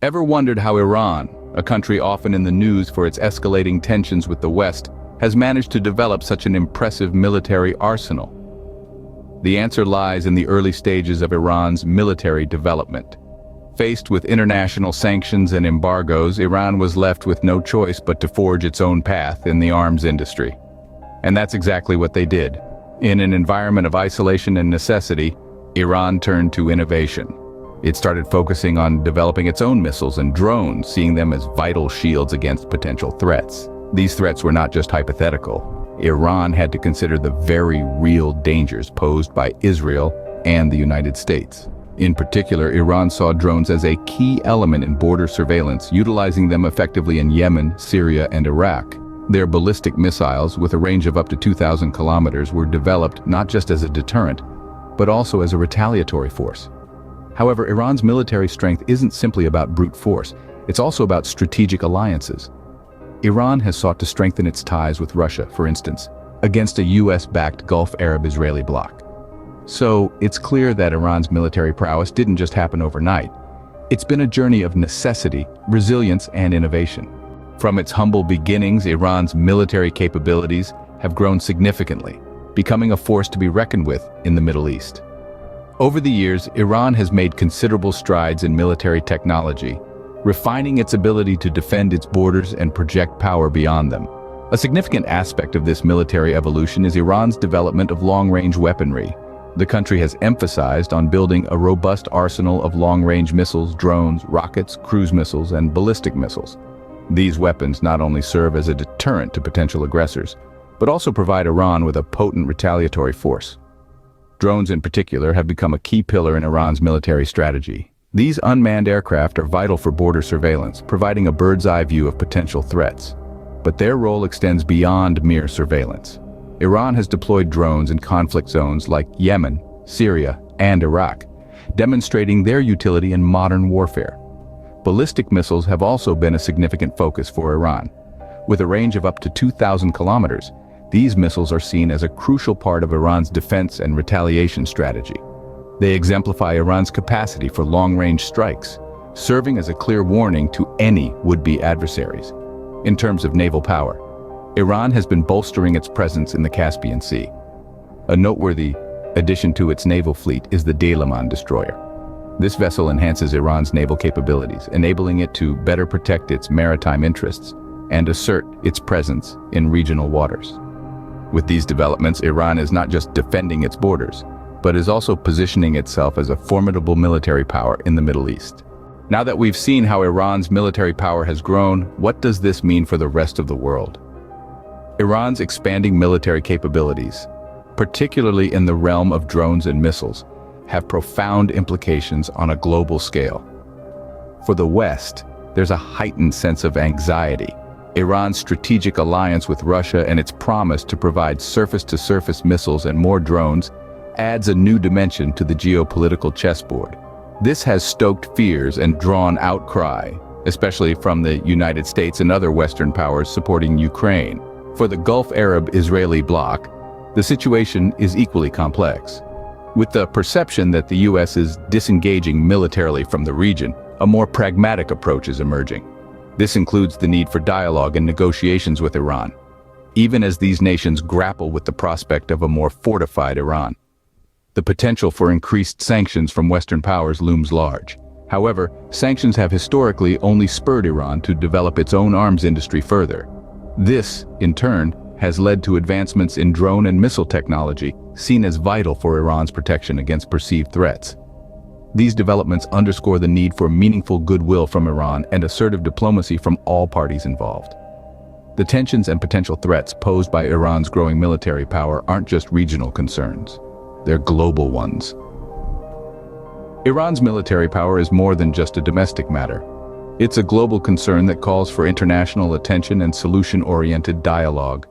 Ever wondered how Iran, a country often in the news for its escalating tensions with the West, has managed to develop such an impressive military arsenal? The answer lies in the early stages of Iran's military development. Faced with international sanctions and embargoes, Iran was left with no choice but to forge its own path in the arms industry. And that's exactly what they did. In an environment of isolation and necessity, Iran turned to innovation. It started focusing on developing its own missiles and drones, seeing them as vital shields against potential threats. These threats were not just hypothetical. Iran had to consider the very real dangers posed by Israel and the United States. In particular, Iran saw drones as a key element in border surveillance, utilizing them effectively in Yemen, Syria, and Iraq. Their ballistic missiles, with a range of up to 2,000 kilometers, were developed not just as a deterrent, but also as a retaliatory force. However, Iran's military strength isn't simply about brute force, it's also about strategic alliances. Iran has sought to strengthen its ties with Russia, for instance, against a US-backed Gulf Arab-Israeli bloc. So, it's clear that Iran's military prowess didn't just happen overnight. It's been a journey of necessity, resilience, and innovation. From its humble beginnings, Iran's military capabilities have grown significantly, becoming a force to be reckoned with in the Middle East. Over the years, Iran has made considerable strides in military technology, refining its ability to defend its borders and project power beyond them. A significant aspect of this military evolution is Iran's development of long-range weaponry. The country has emphasized on building a robust arsenal of long-range missiles, drones, rockets, cruise missiles, and ballistic missiles. These weapons not only serve as a deterrent to potential aggressors, but also provide Iran with a potent retaliatory force. Drones in particular have become a key pillar in Iran's military strategy. These unmanned aircraft are vital for border surveillance, providing a bird's-eye view of potential threats. But their role extends beyond mere surveillance. Iran has deployed drones in conflict zones like Yemen, Syria, and Iraq, demonstrating their utility in modern warfare. Ballistic missiles have also been a significant focus for Iran. With a range of up to 2,000 kilometers, these missiles are seen as a crucial part of Iran's defense and retaliation strategy. They exemplify Iran's capacity for long-range strikes, serving as a clear warning to any would-be adversaries. In terms of naval power, Iran has been bolstering its presence in the Caspian Sea. A noteworthy addition to its naval fleet is the Daylaman destroyer. This vessel enhances Iran's naval capabilities, enabling it to better protect its maritime interests and assert its presence in regional waters. With these developments, Iran is not just defending its borders, but is also positioning itself as a formidable military power in the Middle East. Now that we've seen how Iran's military power has grown, what does this mean for the rest of the world? Iran's expanding military capabilities, particularly in the realm of drones and missiles, have profound implications on a global scale. For the West, there's a heightened sense of anxiety. Iran's strategic alliance with Russia and its promise to provide surface-to-surface missiles and more drones adds a new dimension to the geopolitical chessboard. This has stoked fears and drawn outcry, especially from the United States and other Western powers supporting Ukraine. For the Gulf Arab-Israeli bloc, the situation is equally complex. With the perception that the US is disengaging militarily from the region, a more pragmatic approach is emerging. This includes the need for dialogue and negotiations with Iran, even as these nations grapple with the prospect of a more fortified Iran. The potential for increased sanctions from Western powers looms large. However, sanctions have historically only spurred Iran to develop its own arms industry further. This, in turn, has led to advancements in drone and missile technology, seen as vital for Iran's protection against perceived threats. These developments underscore the need for meaningful goodwill from Iran and assertive diplomacy from all parties involved. The tensions and potential threats posed by Iran's growing military power aren't just regional concerns. They're global ones. Iran's military power is more than just a domestic matter. It's a global concern that calls for international attention and solution-oriented dialogue.